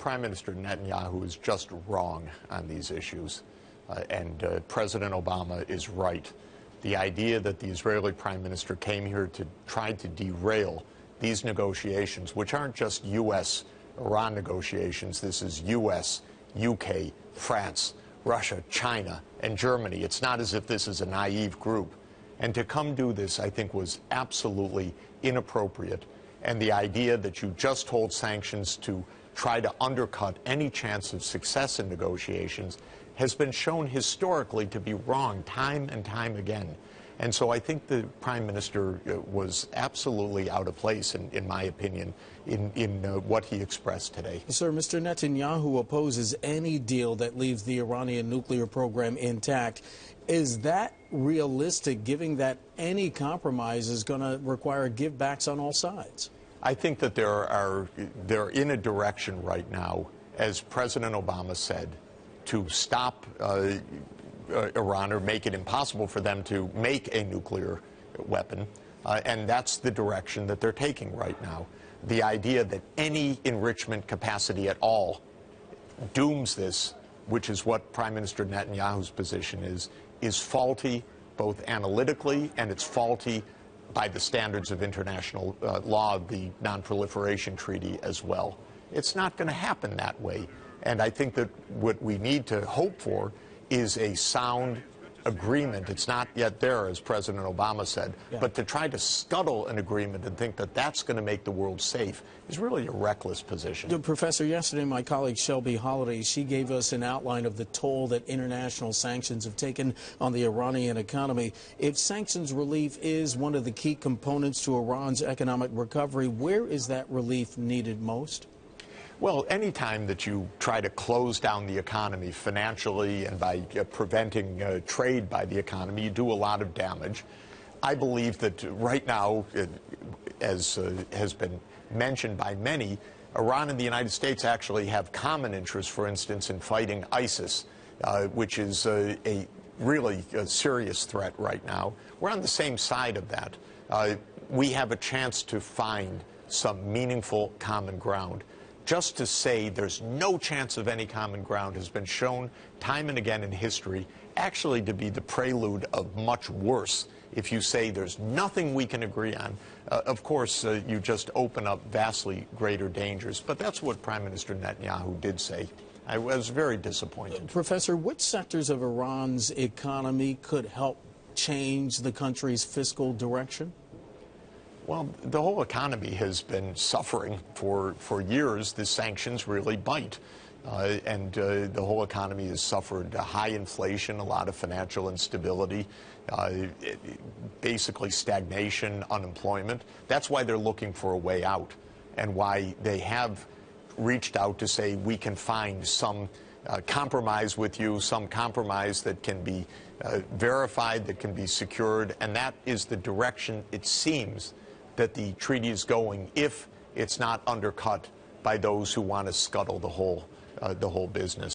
Prime Minister Netanyahu is just wrong on these issues, and President Obama is right. The idea that the Israeli Prime Minister came here to try to derail these negotiations, which aren't just U.S.-Iran negotiations, this is U.S., U.K., France, Russia, China, and Germany. It's not as if this is a naive group. And to come do this, I think, was absolutely inappropriate. And the idea that you just hold sanctions to try to undercut any chance of success in negotiations has been shown historically to be wrong time and time again. And so I think the Prime Minister was absolutely out of place, in my opinion, in what he expressed today. Sir, Mr. Netanyahu opposes any deal that leaves the Iranian nuclear program intact. Is that realistic, given that any compromise is going to require givebacks on all sides? I think that they're in a direction right now, as President Obama said, to stop Iran or make it impossible for them to make a nuclear weapon. And that's the direction that they're taking right now. The idea that any enrichment capacity at all dooms this, which is what Prime Minister Netanyahu's position is faulty both analytically, and it's faulty by the standards of international law, the Non-Proliferation Treaty as well. It's not going to happen that way. And I think that what we need to hope for is a sound agreement. It's not yet there, as President Obama said, but to try to scuttle an agreement and think that that's going to make the world safe is really a reckless position. Professor, yesterday my colleague Shelby Holiday, she gave us an outline of the toll that international sanctions have taken on the Iranian economy. If sanctions relief is one of the key components to Iran's economic recovery, where is that relief needed most? Well, any time that you try to close down the economy financially and by preventing trade by the economy, you do a lot of damage. I believe that right now, as has been mentioned by many, Iran and the United States actually have common interests, for instance, in fighting ISIS, which is a really serious threat right now. We're on the same side of that. We have a chance to find some meaningful common ground. Just to say there's no chance of any common ground has been shown time and again in history actually to be the prelude of much worse. If you say there's nothing we can agree on, of course, you just open up vastly greater dangers. But that's what Prime Minister Netanyahu did say. I was very disappointed. Professor, which sectors of Iran's economy could help change the country's fiscal direction? Well, the whole economy has been suffering for years. The sanctions really bite. And the whole economy has suffered high inflation, a lot of financial instability, basically stagnation, unemployment. That's why they're looking for a way out, and why they have reached out to say we can find some compromise with you, some compromise that can be verified, that can be secured. And that is the direction, it seems, that the treaty is going, if it's not undercut by those who want to scuttle the whole business.